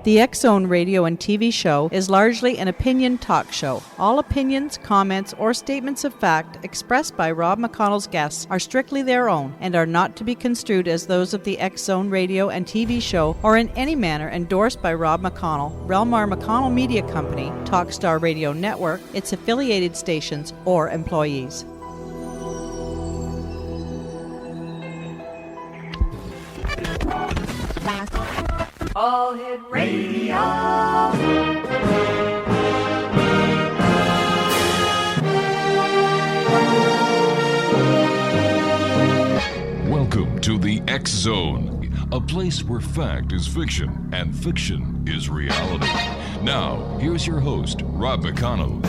The X Zone radio and TV show is largely an opinion talk show. All opinions, comments, or statements of fact expressed by Rob McConnell's guests are strictly their own and are not to be construed as those of the X Zone radio and TV show or in any manner endorsed by Rob McConnell, Relmar McConnell Media Company, Talkstar Radio Network, its affiliated stations, or employees. All Hit Radio. Welcome to the X Zone, a place where fact is fiction and fiction is reality. Now, here's your host, Rob McConnell.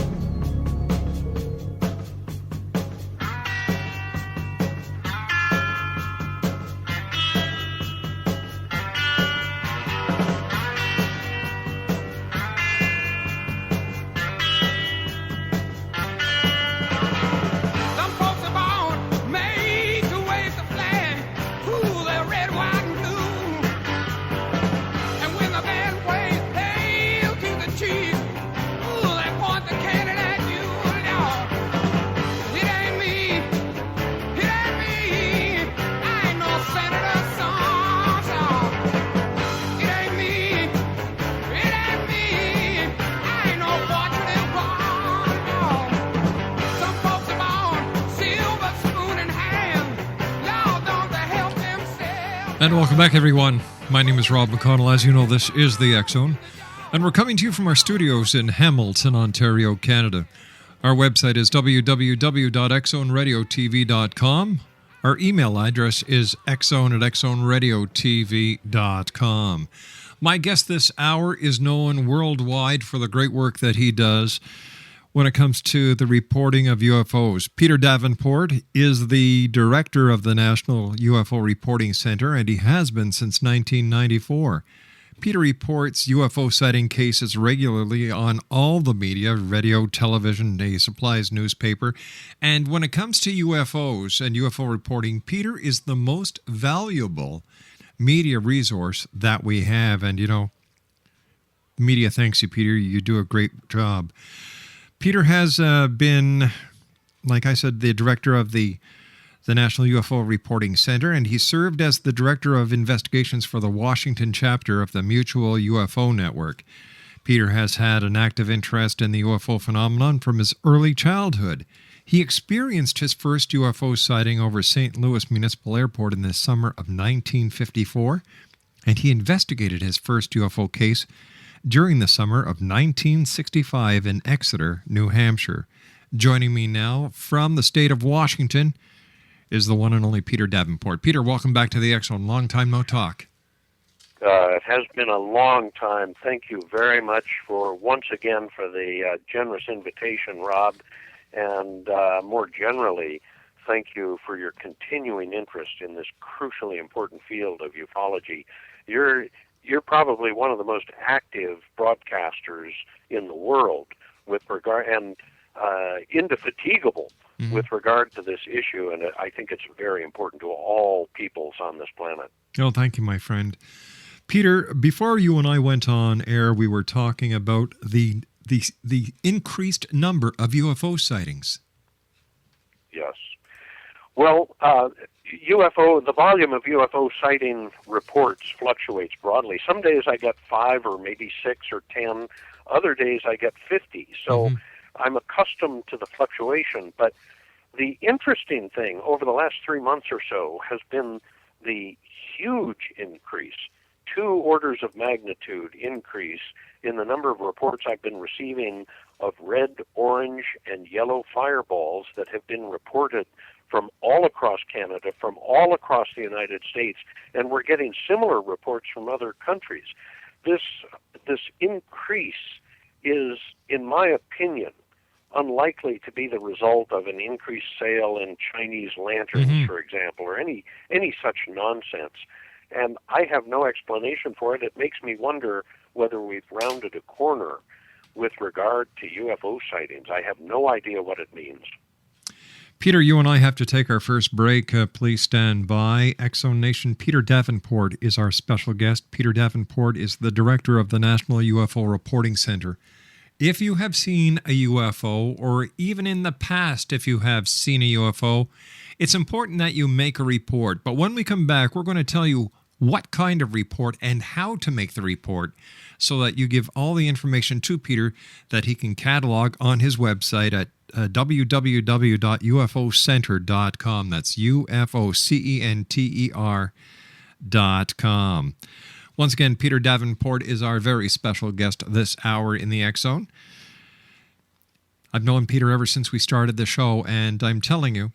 And welcome back, everyone. My name is Rob McConnell. As you know, this is the X Zone, and we're coming to you from our studios in Hamilton, Ontario, Canada. Our website is www.xzoneradiotv.com. Our email address is xzone@xzoneradiotv.com. My guest this hour is known worldwide for the great work that he does when it comes to the reporting of UFOs. Peter Davenport is the director of the National UFO Reporting Center, and he has been since 1994. Peter reports UFO sighting cases regularly on all the media, radio, television, he supplies newspaper. And when it comes to UFOs and UFO reporting, Peter is the most valuable media resource that we have. And, you know, media thanks you, Peter. You do a great job. Peter has been, like I said, the director of the National UFO Reporting Center, and he served as the director of investigations for the Washington chapter of the Mutual UFO Network. Peter has had an active interest in the UFO phenomenon from his early childhood. He experienced his first UFO sighting over St. Louis Municipal Airport in the summer of 1954, and he investigated his first UFO case during the summer of 1965 in Exeter, New Hampshire. Joining me now from the state of Washington is the one and only Peter Davenport. Peter, welcome back to the X Zone. Long time no talk. It has been a long time. Thank you very much once again for the generous invitation, Rob, and more generally, thank you for your continuing interest in this crucially important field of ufology. You're probably one of the most active broadcasters in the world with regard, and indefatigable with regard to this issue, and I think it's very important to all peoples on this planet. Oh, thank you, my friend. Peter, before you and I went on air, we were talking about the increased number of UFO sightings. Yes. Well, the volume of UFO sighting reports fluctuates broadly. Some days I get 5 or maybe 6 or 10. Other days I get 50. So I'm accustomed to the fluctuation. But the interesting thing over the last 3 months or so has been the huge increase, 2 orders of magnitude increase in the number of reports I've been receiving of red, orange, and yellow fireballs that have been reported from all across Canada, from all across the United States, and we're getting similar reports from other countries. This increase is, in my opinion, unlikely to be the result of an increased sale in Chinese lanterns, for example, or any such nonsense. And I have no explanation for it. It makes me wonder whether we've rounded a corner with regard to UFO sightings. I have no idea what it means. Peter, you and I have to take our first break. Please stand by. Exxon Nation, Peter Davenport is our special guest. Peter Davenport is the director of the National UFO Reporting Center. If you have seen a UFO, or even in the past if you have seen a UFO, it's important that you make a report. But when we come back, we're going to tell you what kind of report and how to make the report so that you give all the information to Peter that he can catalog on his website at www.ufocenter.com. That's UFOCENTER.com. Once again, Peter Davenport is our very special guest this hour in the X Zone. I've known Peter ever since we started the show, and I'm telling you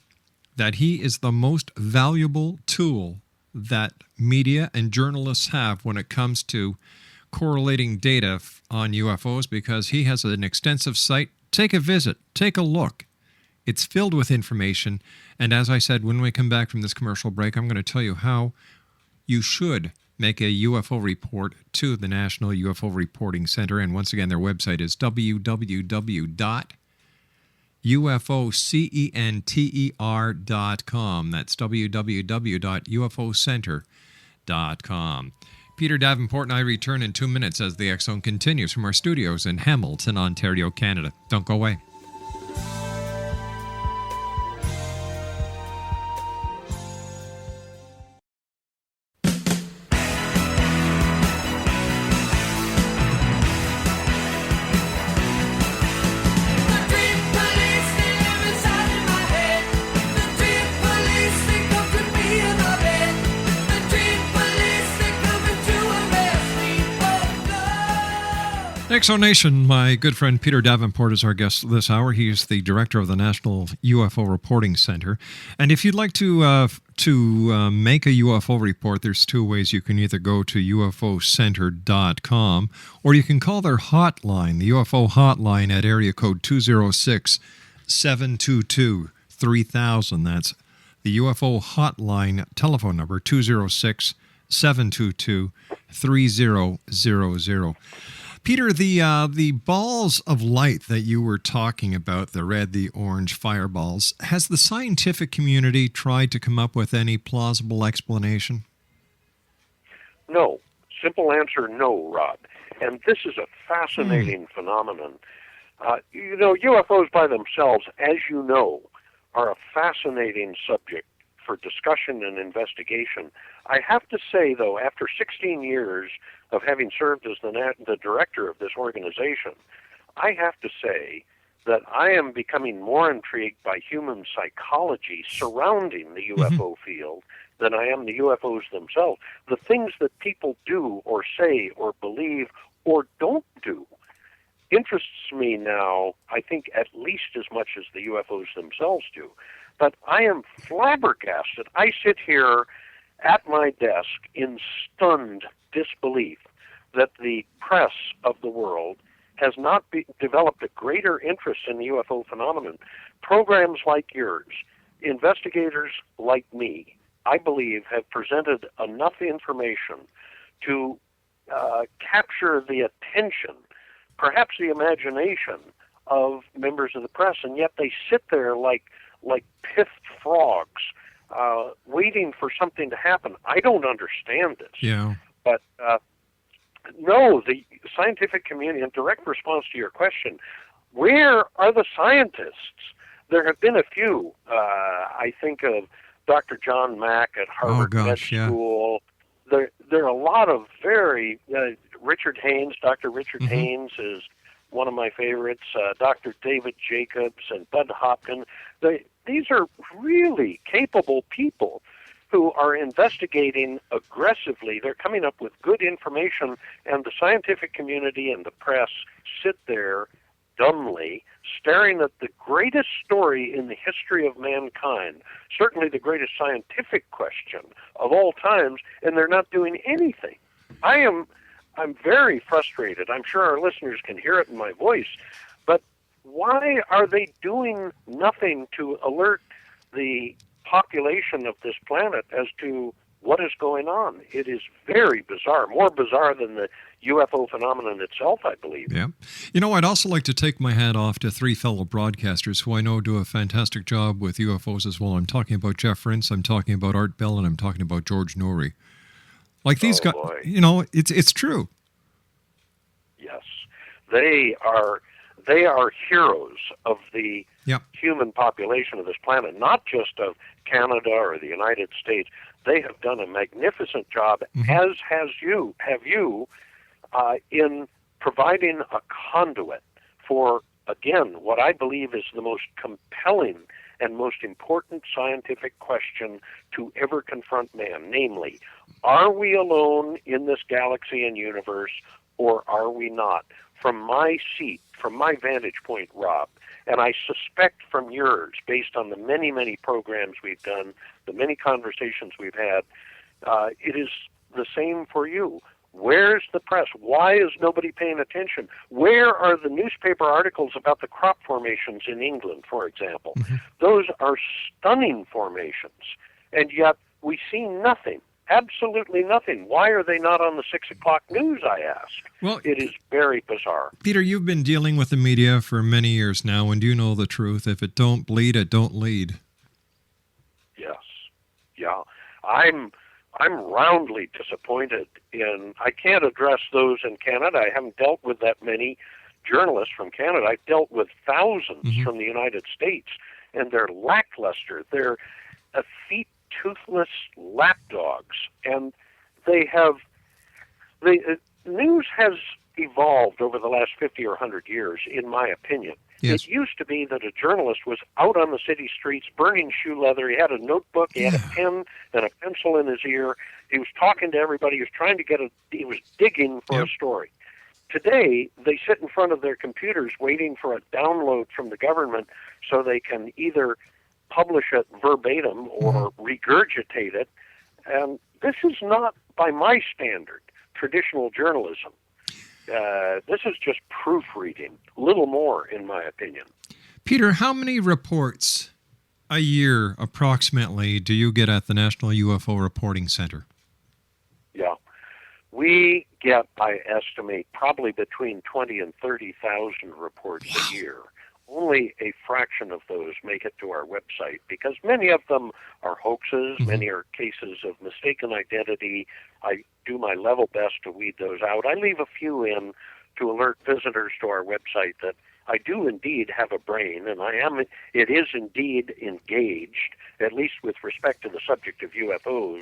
that he is the most valuable tool that media and journalists have when it comes to correlating data on UFOs, because he has an extensive site. Take a visit. Take a look. It's filled with information. And as I said, when we come back from this commercial break, I'm going to tell you how you should make a UFO report to the National UFO Reporting Center. And once again, their website is www.ufocenter.com. That's www.ufocenter.com. Peter Davenport and I return in 2 minutes as the X Zone continues from our studios in Hamilton, Ontario, Canada. Don't go away. Exonation, my good friend Peter Davenport is our guest this hour. He is the director of the National UFO Reporting Center. And if you'd like to make a UFO report, there's two ways. You can either go to ufocenter.com or you can call their hotline, the UFO hotline, at area code 206-722-3000. That's the UFO hotline telephone number, 206-722-3000. Peter, the balls of light that you were talking about, the red, the orange fireballs, has the scientific community tried to come up with any plausible explanation? No. Simple answer, no, Rob. And this is a fascinating phenomenon. UFOs by themselves, as you know, are a fascinating subject for discussion and investigation. I have to say, though, after 16 years of having served as the director of this organization, I have to say that I am becoming more intrigued by human psychology surrounding the UFO field than I am the UFOs themselves. The things that people do or say or believe or don't do interests me now, I think, at least as much as the UFOs themselves do. But I am flabbergasted. I sit here at my desk in stunned disbelief that the press of the world has not developed a greater interest in the UFO phenomenon. Programs like yours, investigators like me, I believe, have presented enough information to capture the attention, perhaps the imagination of members of the press, and yet they sit there like piffed frogs, waiting for something to happen. I don't understand this. Yeah. But no, the scientific community, in direct response to your question, where are the scientists? There have been a few. I think of Dr. John Mack at Harvard Med School. There are a lot of very... Richard Haynes, Dr. Richard Haynes is one of my favorites. Dr. David Jacobs and Bud Hopkins. These are really capable people who are investigating aggressively. They're coming up with good information, and the scientific community and the press sit there dumbly staring at the greatest story in the history of mankind, certainly the greatest scientific question of all times, and they're not doing anything. I'm very frustrated. I'm sure our listeners can hear it in my voice, but why are they doing nothing to alert the population of this planet as to what is going on. It is very bizarre, more bizarre than the UFO phenomenon itself, I believe. Yeah. You know, I'd also like to take my hat off to three fellow broadcasters who I know do a fantastic job with UFOs as well. I'm talking about Jeff Rintz, I'm talking about Art Bell, and I'm talking about George Noory. Like these guys, boy. you know, it's true. Yes. They are heroes of the human population of this planet, not just of Canada or the United States. They have done a magnificent job, as have you, in providing a conduit for, again, what I believe is the most compelling and most important scientific question to ever confront man, namely, are we alone in this galaxy and universe, or are we not? From my seat, from my vantage point, Rob, and I suspect from yours, based on the many, many programs we've done, the many conversations we've had, it is the same for you. Where's the press? Why is nobody paying attention? Where are the newspaper articles about the crop formations in England, for example? Those are stunning formations, and yet we see nothing. Absolutely nothing. Why are they not on the 6 o'clock news, I ask? Well, it is very bizarre. Peter, you've been dealing with the media for many years now, and you know the truth. If it don't bleed, it don't lead. Yes. Yeah. I'm roundly disappointed in, I can't address those in Canada. I haven't dealt with that many journalists from Canada. I've dealt with thousands from the United States, and they're lackluster. They're effete, toothless lapdogs, and news has evolved over the last 50 or 100 years, in my opinion. Yes. It used to be that a journalist was out on the city streets burning shoe leather. He had a notebook, he had a pen and a pencil in his ear. He was talking to everybody. He was trying to he was digging for a story. Today, they sit in front of their computers waiting for a download from the government so they can either publish it verbatim or regurgitate it. And this is not, by my standard, traditional journalism. This is just proofreading, little more, in my opinion. Peter, how many reports a year, approximately, do you get at the National UFO Reporting Center? Yeah. We get, I estimate, probably between 20 and 30,000 reports a year. Only a fraction of those make it to our website because many of them are hoaxes, many are cases of mistaken identity. I do my level best to weed those out. I leave a few in to alert visitors to our website that I do indeed have a brain, and it is indeed engaged, at least with respect to the subject of UFOs,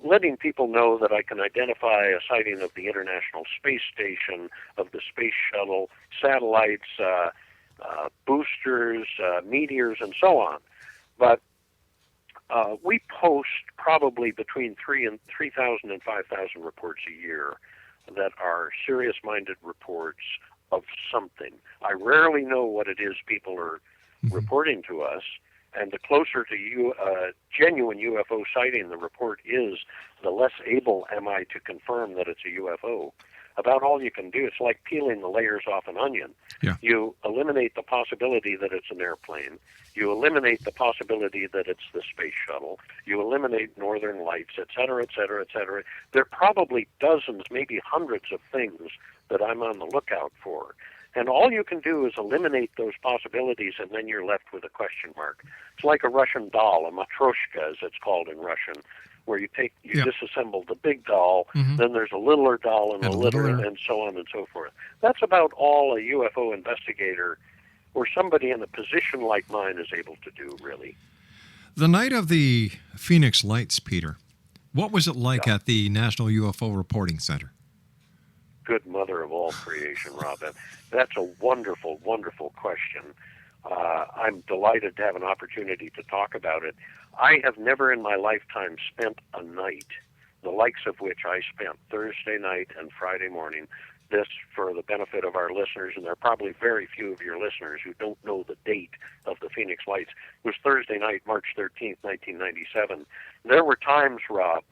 letting people know that I can identify a sighting of the International Space Station, of the Space Shuttle, satellites, boosters, meteors, and so on. But we post probably between 3,000 and 5,000 reports a year that are serious-minded reports of something. I rarely know what it is people are reporting to us, and the closer to genuine UFO sighting the report is, the less able am I to confirm that it's a UFO. About all you can do, it's like peeling the layers off an onion. Yeah. You eliminate the possibility that it's an airplane. You eliminate the possibility that it's the space shuttle. You eliminate northern lights, et cetera, et cetera, et cetera. There are probably dozens, maybe hundreds of things that I'm on the lookout for. And all you can do is eliminate those possibilities, and then you're left with a question mark. It's like a Russian doll, a matryoshka, as it's called in Russian, where you disassemble the big doll, then there's a littler doll and a littler, and so on and so forth. That's about all a UFO investigator or somebody in a position like mine is able to do, really. The night of the Phoenix Lights, Peter, what was it like at the National UFO Reporting Center? Good mother of all creation, Robin. That's a wonderful, wonderful question. I'm delighted to have an opportunity to talk about it. I have never in my lifetime spent a night, the likes of which I spent Thursday night and Friday morning. This for the benefit of our listeners, and there are probably very few of your listeners who don't know the date of the Phoenix Lights. It was Thursday night, March 13th, 1997. There were times, Rob,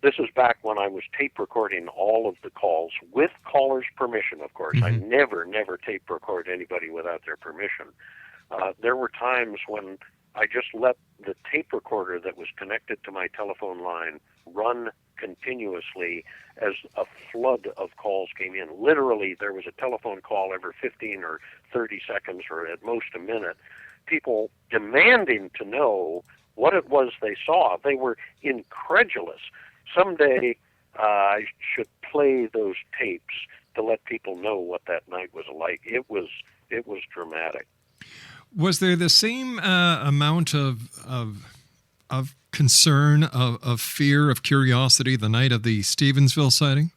this is back when I was tape recording all of the calls with callers' permission, of course. I never tape record anybody without their permission. There were times when I just let the tape recorder that was connected to my telephone line run continuously as a flood of calls came in. Literally, there was a telephone call every 15 or 30 seconds, or at most a minute. People demanding to know what it was they saw. They were incredulous. Someday I should play those tapes to let people know what that night was like. It was dramatic. Was there the same amount of concern, of fear, of curiosity the night of the Stevensville sighting?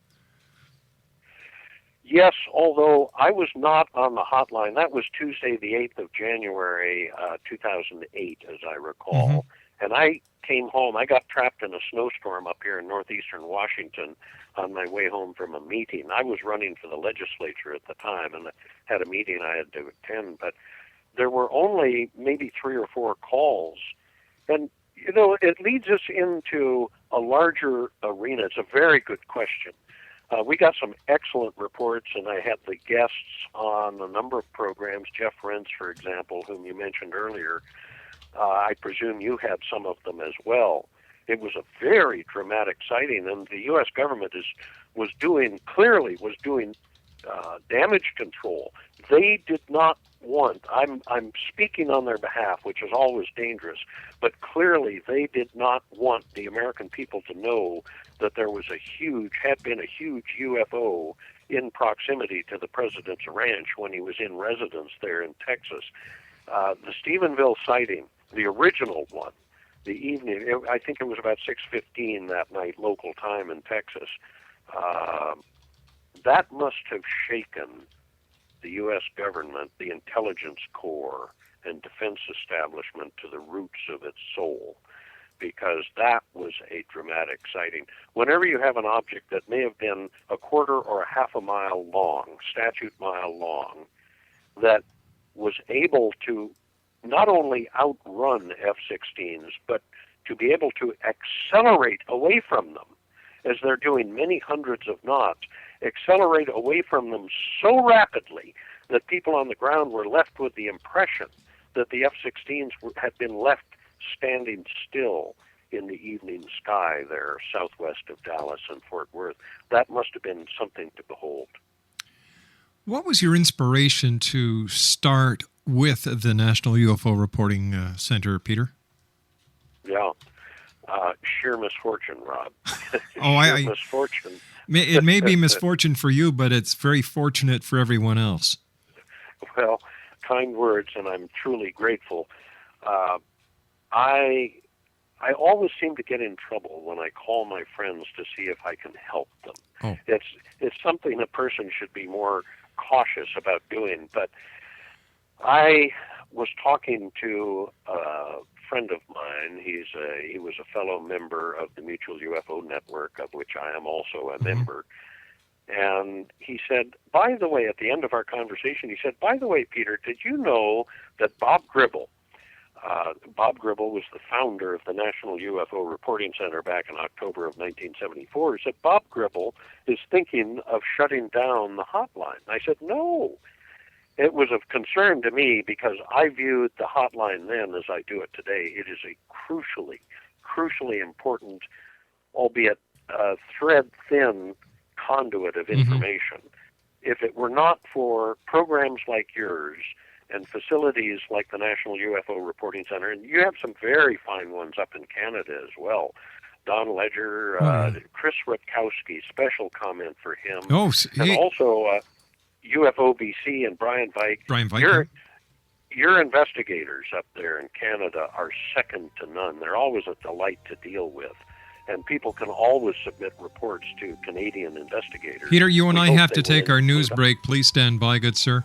Yes, although I was not on the hotline. That was Tuesday, the 8th of January, 2008, as I recall. Mm-hmm. And I came home. I got trapped in a snowstorm up here in northeastern Washington on my way home from a meeting. I was running for the legislature at the time and had a meeting I had to attend, but there were only maybe 3 or 4 calls. And, you know, it leads us into a larger arena. It's a very good question. We got some excellent reports, and I had the guests on a number of programs, Jeff Rentz, for example, whom you mentioned earlier. I presume you had some of them as well. It was a very dramatic sighting, and the U.S. government was doing damage control. They did not want, I'm speaking on their behalf, which is always dangerous, but clearly they did not want the American people to know that there was had been a huge UFO in proximity to the president's ranch when he was in residence there in Texas. The Stephenville sighting, the original one, the evening, I think it was about 6:15 that night, local time in Texas. That must have shaken the U.S. government, the intelligence corps, and defense establishment to the roots of its soul, because that was a dramatic sighting. Whenever you have an object that may have been a quarter or a half a mile long, statute mile long, that was able to not only outrun F-16s, but to be able to accelerate away from them, as they're doing many hundreds of knots, accelerate away from them so rapidly that people on the ground were left with the impression that the F-16s had been left standing still in the evening sky there southwest of Dallas and Fort Worth. That must have been something to behold. What was your inspiration to start with the National UFO Reporting Center, Peter? Yeah. Sheer misfortune, Rob. Misfortune. It may be misfortune for you, but it's very fortunate for everyone else. Well, kind words, and I'm truly grateful. I always seem to get in trouble when I call my friends to see if I can help them. Oh. It's something a person should be more cautious about doing. But I was talking to a friend of mine. He was a fellow member of the Mutual UFO Network, of which I am also a member. And he said, by the way, at the end of our conversation, he said, by the way, Peter, did you know that Bob Gribble was the founder of the National UFO Reporting Center back in October of 1974. He said, Bob Gribble is thinking of shutting down the hotline. I said, no. It was of concern to me because I viewed the hotline then as I do it today. It is a crucially important, albeit thread-thin conduit of information. If it were not for programs like yours and facilities like the National UFO Reporting Center, and you have some very fine ones up in Canada as well. Don Ledger, Chris Rutkowski, special comment for him. And also UFO BC and Brian Vike. Your investigators up there in Canada are second to none. They're always a delight to deal with. And people can always submit reports to Canadian investigators. Peter, you and I have to take our news break. Please stand by, good sir.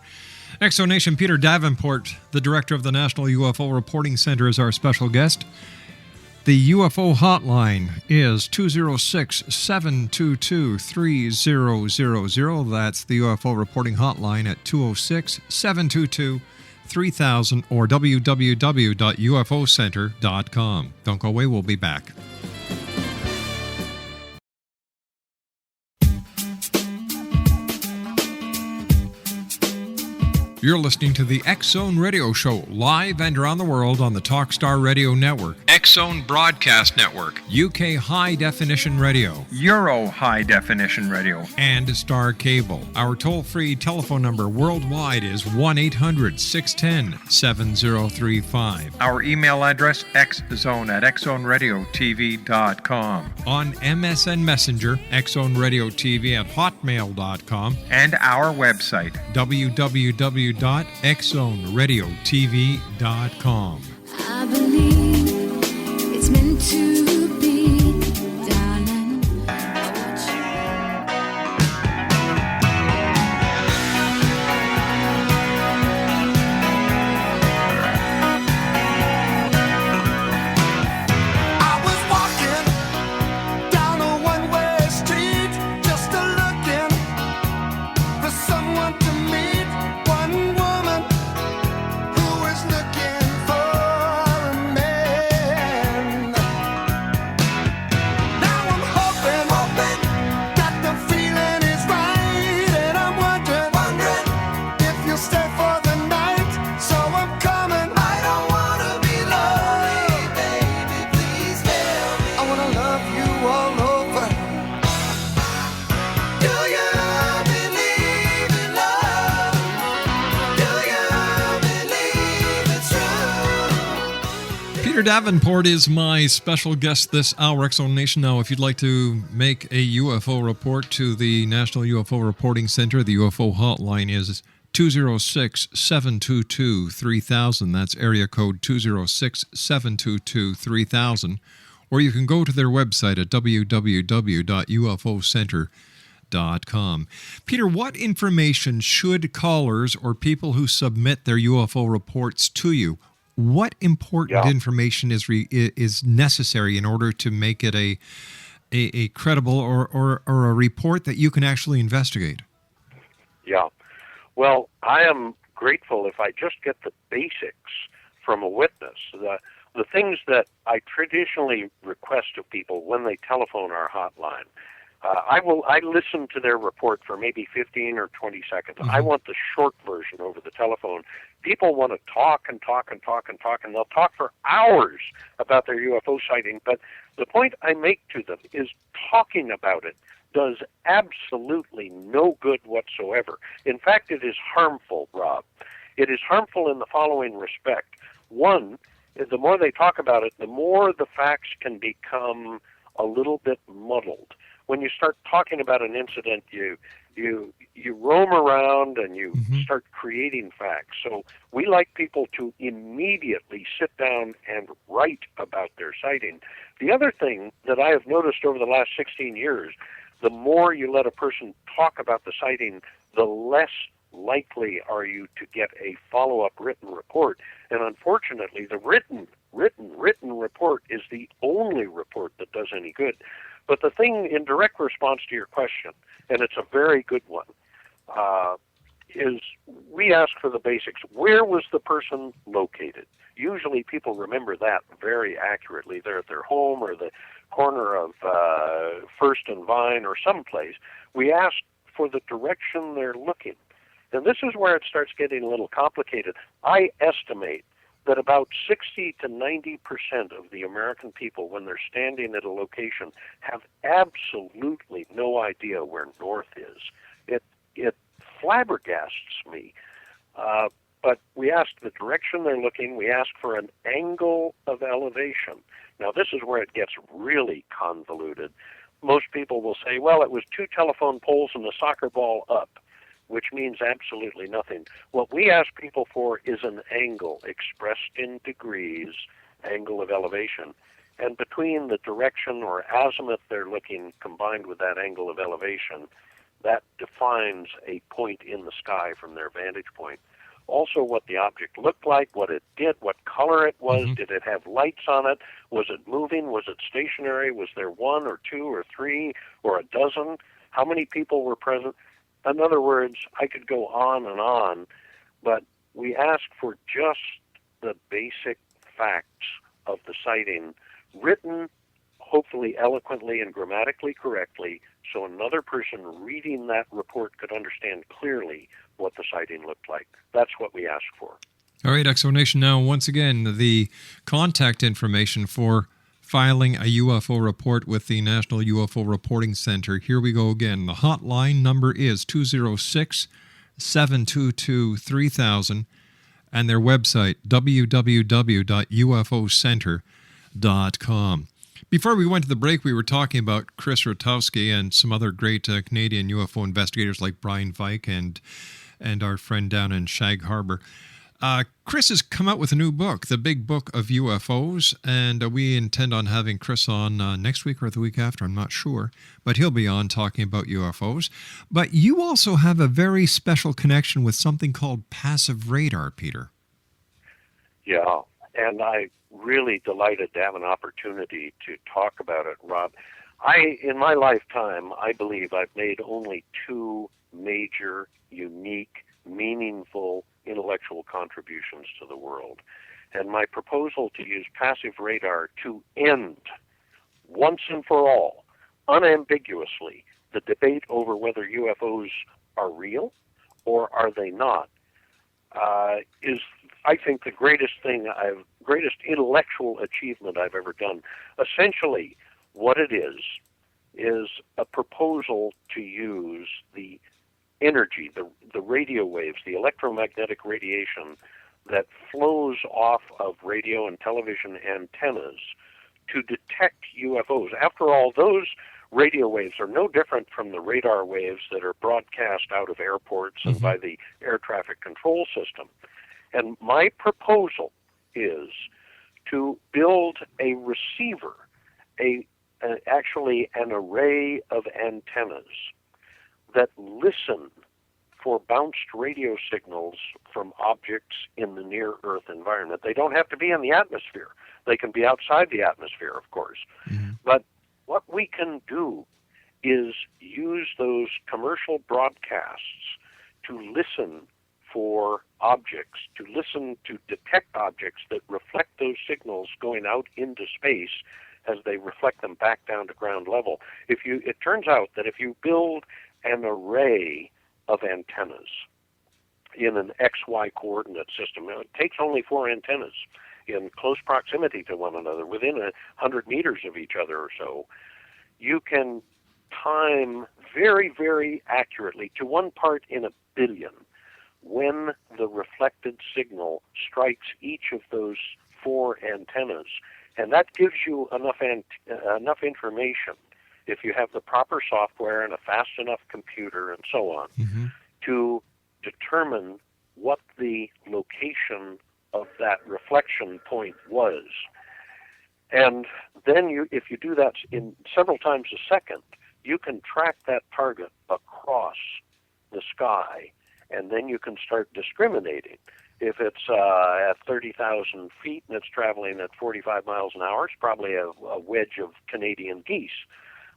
Exonation Peter Davenport, the director of the National UFO Reporting Center, is our special guest. The UFO hotline is 206-722-3000. That's the UFO reporting hotline at 206-722-3000 or www.ufocenter.com. Don't go away, we'll be back. You're listening to the X Zone Radio Show, live and around the world on the Talkstar Radio Network, X Zone Broadcast Network, UK High Definition Radio, Euro High Definition Radio, and Star Cable. Our toll-free telephone number worldwide is 1-800-610-7035. Our email address, xzone@xzoneradiotv.com. On MSN Messenger, xzoneradiotv@hotmail.com, and our website, www.xzoneradiotv.com. I believe it's meant to be, darling. I was walking down a one-way street, just looking for someone to meet. One woman who was looking for a man. Now I'm hoping that the feeling is right, and I'm wondering if you'll stay for the night. So I'm coming. I don't wanna be lonely, baby. Please tell me. I wanna love you all over. Do you believe in love? Do you believe it's true? Peter Davenport is my special guest this hour, X Zone Nation. Now, if you'd like to make a UFO report to the National UFO Reporting Center, the UFO hotline is 206-722-3000. That's area code 206-722-3000. Or you can go to their website at www.ufocenter.com. Peter, what information should callers or people who submit their UFO reports to you, what important information is necessary in order to make it a credible or a report that you can actually investigate? Yeah. Well, I am grateful if I just get the basics from a witness. The things that I traditionally request of people when they telephone our hotline, I listen to their report for maybe 15 or 20 seconds. I want the short version over the telephone. People want to talk and talk and talk and talk, and they'll talk for hours about their UFO sighting. But the point I make to them is talking about it does absolutely no good whatsoever. In fact, it is harmful, Rob. It is harmful in the following respect. One, the more they talk about it, the more the facts can become a little bit muddled. When you start talking about an incident, you roam around and you start creating facts. So we like people to immediately sit down and write about their sighting. The other thing that I have noticed over the last 16 years, the more you let a person talk about the sighting, the less likely are you to get a follow-up written report. And unfortunately, the written report is the only report that does any good. But the thing in direct response to your question, and it's a very good one, is we ask for the basics. Where was the person located? Usually people remember that very accurately. They're at their home or the corner of First and Vine or someplace. We ask for the direction they're looking. And this is where it starts getting a little complicated. I estimate that about 60 to 90% of the American people, when they're standing at a location, have absolutely no idea where north is. It flabbergasts me. But we ask the direction they're looking. We ask for an angle of elevation. Now, this is where it gets really convoluted. Most people will say, well, it was 2 telephone poles and a soccer ball up, which means absolutely nothing. What we ask people for is an angle expressed in degrees, angle of elevation. And between the direction or azimuth they're looking combined with that angle of elevation, that defines a point in the sky from their vantage point. Also what the object looked like, what it did, what color it was, did it have lights on it, was it moving, was it stationary, was there 1 or 2 or 3 or a dozen, how many people were present? In other words, I could go on, but we ask for just the basic facts of the sighting, written hopefully eloquently and grammatically correctly, so another person reading that report could understand clearly what the sighting looked like. That's what we ask for. All right, Exonation. Now, once again, the contact information for filing a UFO report with the National UFO Reporting Center. Here we go again. The hotline number is 206-722-3000, and their website, www.ufocenter.com. Before we went to the break, we were talking about Chris Rotowski and some other great Canadian UFO investigators like Brian Vike and our friend down in Shag Harbor. Chris has come out with a new book, The Big Book of UFOs, and we intend on having Chris on next week or the week after, I'm not sure, but he'll be on talking about UFOs. But you also have a very special connection with something called passive radar, Peter. Yeah, and I really delighted to have an opportunity to talk about it, Rob. In my lifetime, I believe I've made only two major, unique, meaningful intellectual contributions to the world. And my proposal to use passive radar to end, once and for all, unambiguously, the debate over whether UFOs are real or are they not, is, I think, the greatest intellectual achievement I've ever done. Essentially, what it is a proposal to use the energy, the radio waves, the electromagnetic radiation that flows off of radio and television antennas to detect UFOs. After all, those radio waves are no different from the radar waves that are broadcast out of airports and by the air traffic control system. And my proposal is to build a receiver, actually an array of antennas that listen for bounced radio signals from objects in the near-Earth environment. They don't have to be in the atmosphere. They can be outside the atmosphere, of course. But what we can do is use those commercial broadcasts to listen for objects, to detect objects that reflect those signals going out into space as they reflect them back down to ground level. It turns out that if you build an array of antennas in an XY coordinate system, it takes only 4 antennas in close proximity to one another, within 100 meters of each other or so, you can time very, very accurately, to 1 part in a billion, when the reflected signal strikes each of those 4 antennas. And that gives you enough information, if you have the proper software and a fast enough computer and so on, to determine what the location of that reflection point was. And then if you do that in several times a second, you can track that target across the sky, and then you can start discriminating. If it's at 30,000 feet and it's traveling at 45 miles an hour, it's probably a wedge of Canadian geese.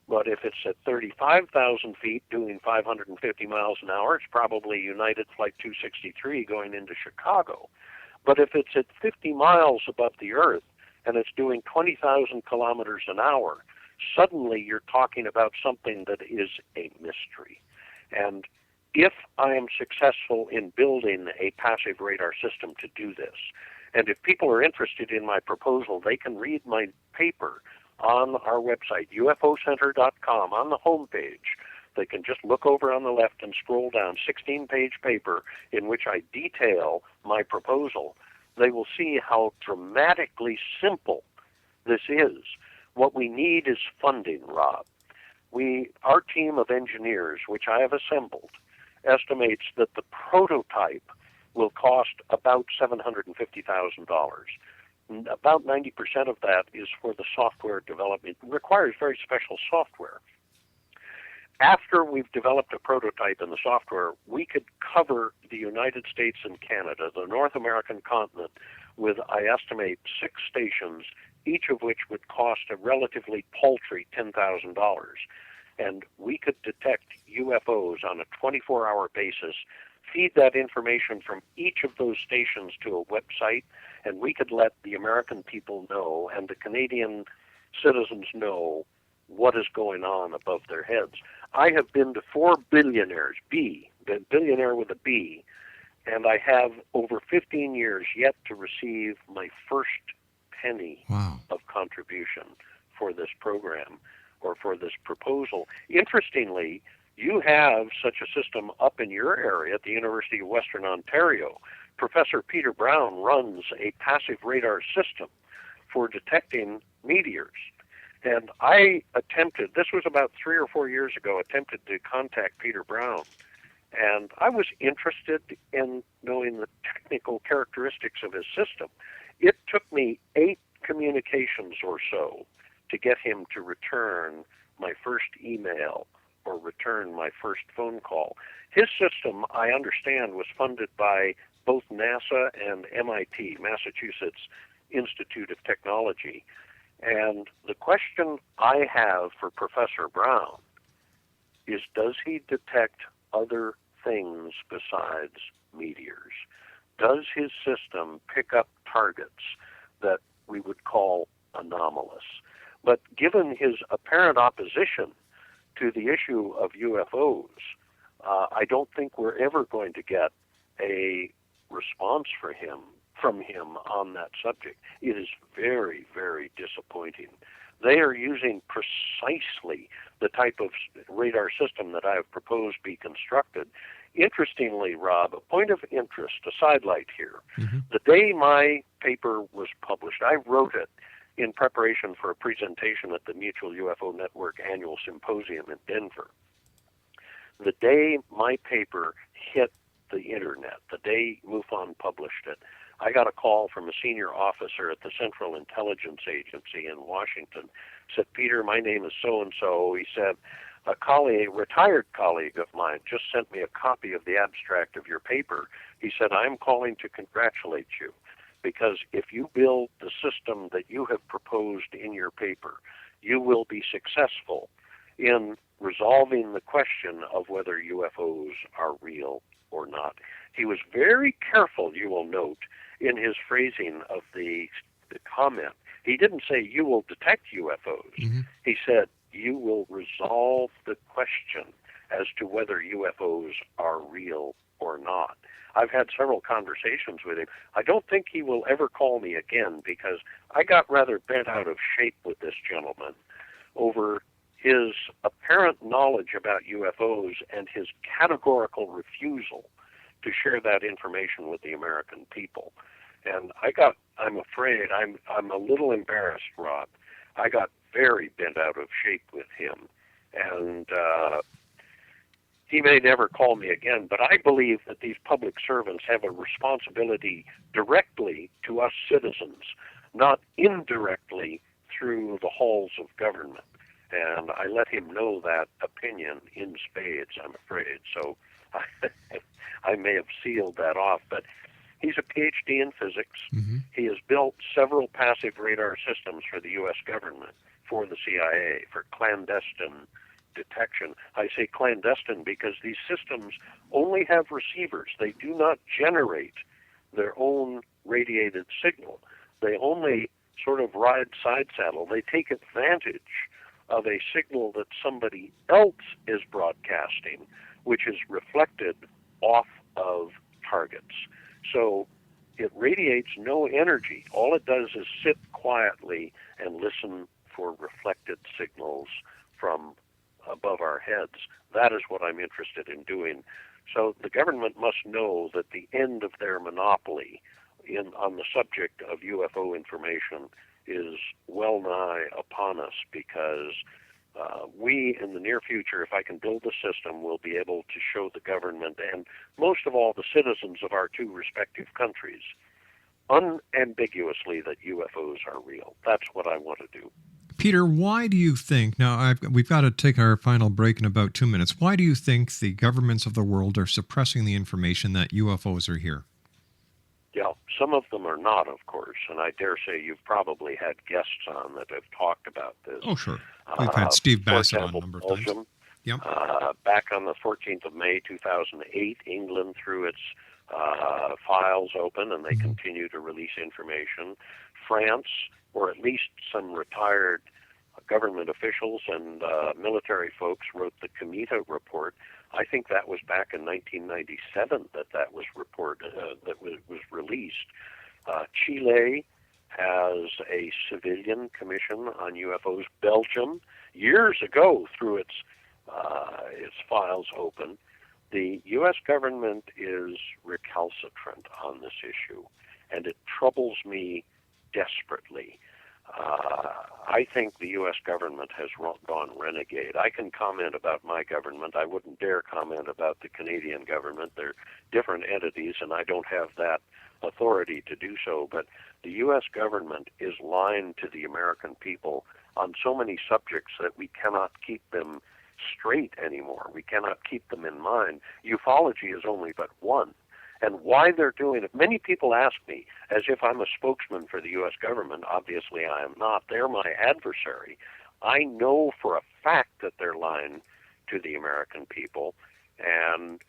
But if it's at 35,000 feet doing 550 miles an hour, it's probably United Flight 263 going into Chicago. But if it's at 50 miles above the Earth and it's doing 20,000 kilometers an hour, suddenly you're talking about something that is a mystery. And if I am successful in building a passive radar system to do this, and if people are interested in my proposal, they can read my paper on our website, ufocenter.com, on the homepage. They can just look over on the left and scroll down, 16-page paper in which I detail my proposal. They will see how dramatically simple this is. What we need is funding, Rob. Our team of engineers, which I have assembled, estimates that the prototype will cost about $750,000. About 90% of that is for the software development. It requires very special software. After we've developed a prototype in the software, we could cover the United States and Canada, the North American continent, with, I estimate, 6 stations, each of which would cost a relatively paltry $10,000. And we could detect UFOs on a 24-hour basis, feed that information from each of those stations to a website, and we could let the American people know and the Canadian citizens know what is going on above their heads. I have been to 4 billionaires, B, billionaire with a B, and I have over 15 years yet to receive my first penny of contribution for this program or for this proposal. Interestingly, you have such a system up in your area at the University of Western Ontario. Professor Peter Brown runs a passive radar system for detecting meteors. And I attempted, this was about 3 or 4 years ago, attempted to contact Peter Brown. And I was interested in knowing the technical characteristics of his system. It took me 8 communications or so to get him to return my first email or return my first phone call. His system, I understand, was funded by both NASA and MIT, Massachusetts Institute of Technology. And the question I have for Professor Brown is, does he detect other things besides meteors? Does his system pick up targets that we would call anomalous? But given his apparent opposition to the issue of UFOs, I don't think we're ever going to get a response from him on that subject. It is very, very disappointing. They are using precisely the type of radar system that I have proposed be constructed. Interestingly, Rob, a point of interest, a sidelight here. The day my paper was published, I wrote it in preparation for a presentation at the Mutual UFO Network Annual Symposium in Denver. The day my paper hit the internet, the day MUFON published it, I got a call from a senior officer at the Central Intelligence Agency in Washington. Said, Peter, my name is so-and-so. He said, a retired colleague of mine just sent me a copy of the abstract of your paper. He said, I'm calling to congratulate you, because if you build the system that you have proposed in your paper, you will be successful in resolving the question of whether UFOs are real or not. He was very careful, you will note, in his phrasing of the comment. He didn't say you will detect UFOs. He said you will resolve the question as to whether UFOs are real or not. I've had several conversations with him. I don't think he will ever call me again, because I got rather bent out of shape with this gentleman over his apparent knowledge about UFOs and his categorical refusal to share that information with the American people. And I'm afraid, I'm a little embarrassed, Rob. I got very bent out of shape with him. And he may never call me again, but I believe that these public servants have a responsibility directly to us citizens, not indirectly through the halls of government. And I let him know that opinion in spades, I'm afraid. So I may have sealed that off. But he's a PhD in physics. He has built several passive radar systems for the U.S. government, for the CIA, for clandestine detection. I say clandestine because these systems only have receivers. They do not generate their own radiated signal. They only sort of ride side saddle. They take advantage of a signal that somebody else is broadcasting, which is reflected off of targets. So it radiates no energy. All it does is sit quietly and listen for reflected signals from above our heads. That is what I'm interested in doing. So the government must know that the end of their monopoly on the subject of UFO information is well nigh upon us, because we, in the near future, if I can build the system, will be able to show the government and most of all the citizens of our two respective countries unambiguously that UFOs are real. That's what I want to do. Peter, why do you think, now we've got to take our final break in about 2 minutes, why do you think the governments of the world are suppressing the information that UFOs are here? Yeah, some of them are not, of course, and I dare say you've probably had guests on that have talked about this. Oh, sure. We've had Steve Bassett on a number of times. Belgium, Yep. back on the 14th of May, 2008, England threw its files open, and they continue to release information. France, or at least some retired government officials and military folks wrote the Cometa report. I think that was back in 1997 that was reported, that was released. Chile has a civilian commission on UFOs. Belgium, years ago, through its files open. The U.S. government is recalcitrant on this issue, and it troubles me desperately. I think the U.S. government has gone renegade. I can comment about my government. I wouldn't dare comment about the Canadian government. They're different entities, and I don't have that authority to do so. But the U.S. government is lying to the American people on so many subjects that we cannot keep them straight anymore. We cannot keep them in mind. Ufology is only but one. And why they're doing it, many people ask me as if I'm a spokesman for the U.S. government. Obviously, I am not. They're my adversary. I know for a fact that they're lying to the American people. And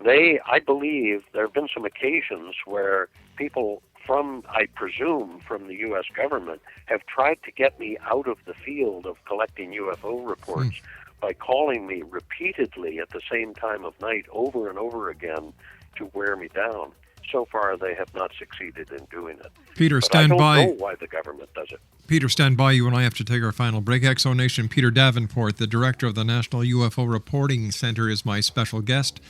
I believe there have been some occasions where people from, I presume, from the U.S. government have tried to get me out of the field of collecting UFO reports by calling me repeatedly at the same time of night over and over again to wear me down. So far, they have not succeeded in doing it. Peter, but stand by. I don't know why the government does it. Peter, stand by. You and I have to take our final break. Exo Nation, Peter Davenport, the director of the National UFO Reporting Center, is my special guest.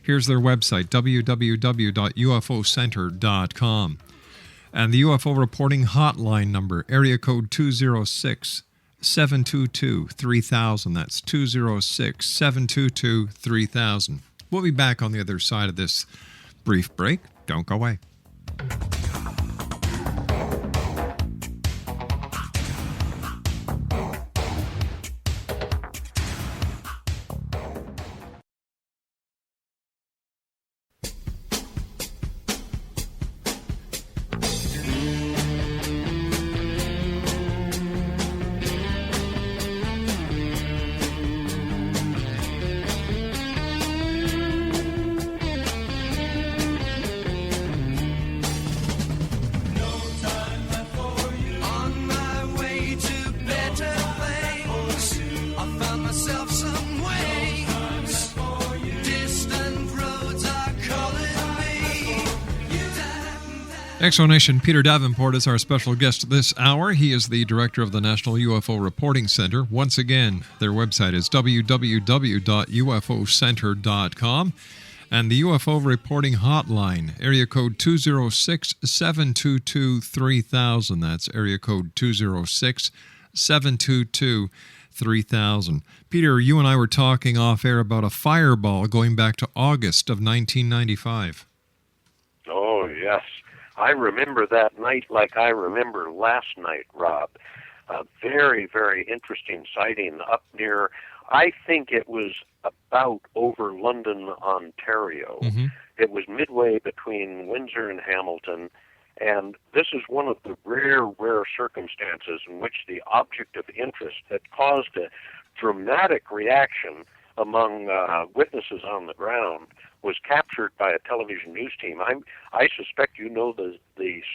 Here's their website, www.ufocenter.com. And the UFO Reporting Hotline number, area code 206-722-3000. That's 206-722-3000. We'll be back on the other side of this brief break. Don't go away. Exo Nation, Peter Davenport is our special guest this hour. He is the director of the National UFO Reporting Center. Once again, their website is www.ufocenter.com. And the UFO Reporting Hotline, area code 206-722-3000. That's area code 206-722-3000. Peter, you and I were talking off air about a fireball going back to August of 1995. Oh, yes. I remember that night like I remember last night, Rob. A very, very interesting sighting up near, I think it was about over London, Ontario. Mm-hmm. It was midway between Windsor and Hamilton, and this is one of the rare circumstances in which the object of interest that caused a dramatic reaction among witnesses on the ground was captured by a television news team. I suspect you know the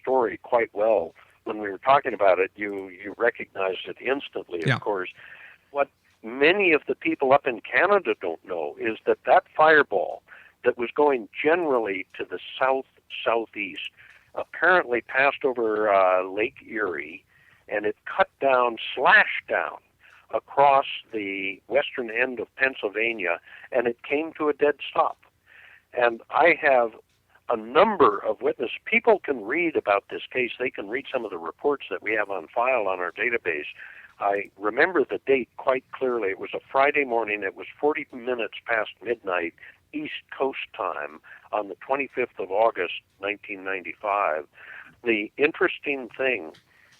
story quite well. When we were talking about it, you recognized it instantly, of course. What many of the people up in Canada don't know is that fireball that was going generally to the southeast apparently passed over Lake Erie, and it slashed down across the western end of Pennsylvania, and it came to a dead stop. And I have a number of witnesses. People can read about this case. They can read some of the reports that we have on file on our database. I remember the date quite clearly. It was a Friday morning. It was 40 minutes past midnight East Coast time on the 25th of August, 1995. The interesting thing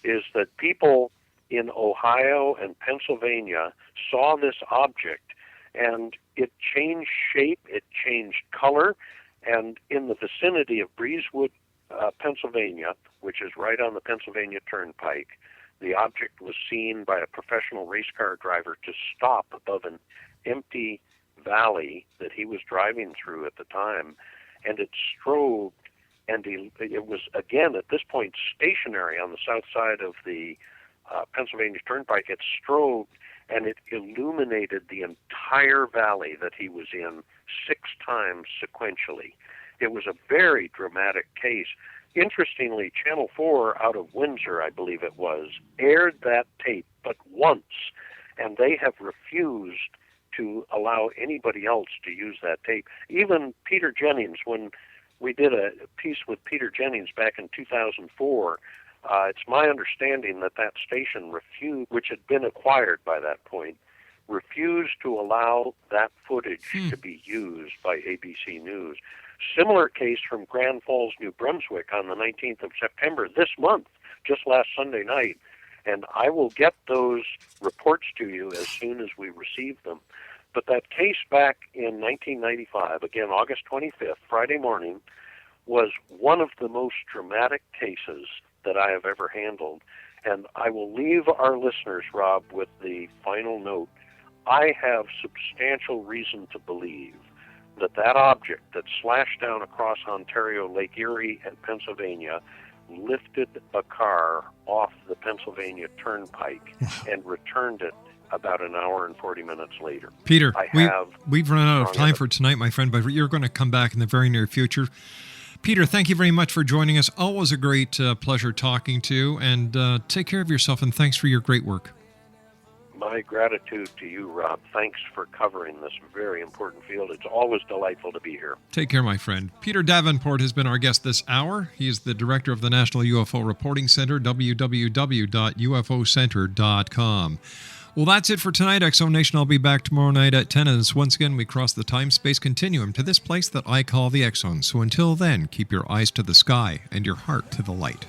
is that people in Ohio and Pennsylvania saw this object, and it changed shape, it changed color, and in the vicinity of Breezewood, Pennsylvania, which is right on the Pennsylvania Turnpike, the object was seen by a professional race car driver to stop above an empty valley that he was driving through at the time, and it strobed, and it was, again, at this point, stationary on the south side of the Pennsylvania Turnpike, it strobed and it illuminated the entire valley that he was in 6 times sequentially. It was a very dramatic case. Interestingly, Channel 4 out of Windsor, I believe it was, aired that tape but once, and they have refused to allow anybody else to use that tape. Even Peter Jennings, when we did a piece with Peter Jennings back in 2004, it's my understanding that that station refused, which had been acquired by that point, refused to allow that footage to be used by ABC News. Similar case from Grand Falls, New Brunswick on the 19th of September, this month, just last Sunday night. And I will get those reports to you as soon as we receive them. But that case back in 1995, again, August 25th, Friday morning, was one of the most dramatic cases that I have ever handled. And I will leave our listeners, Rob, with the final note. I have substantial reason to believe that that object that slashed down across Ontario, Lake Erie, and Pennsylvania lifted a car off the Pennsylvania Turnpike and returned it about an hour and 40 minutes later. Peter, we've run out of time for tonight, my friend, but you're going to come back in the very near future. Peter, thank you very much for joining us. Always a great pleasure talking to you, and take care of yourself, and thanks for your great work. My gratitude to you, Rob. Thanks for covering this very important field. It's always delightful to be here. Take care, my friend. Peter Davenport has been our guest this hour. He is the director of the National UFO Reporting Center, www.ufocenter.com. Well, that's it for tonight, Exo Nation. I'll be back tomorrow night at 10, as once again we cross the time-space continuum to this place that I call the Exxon. So until then, keep your eyes to the sky and your heart to the light.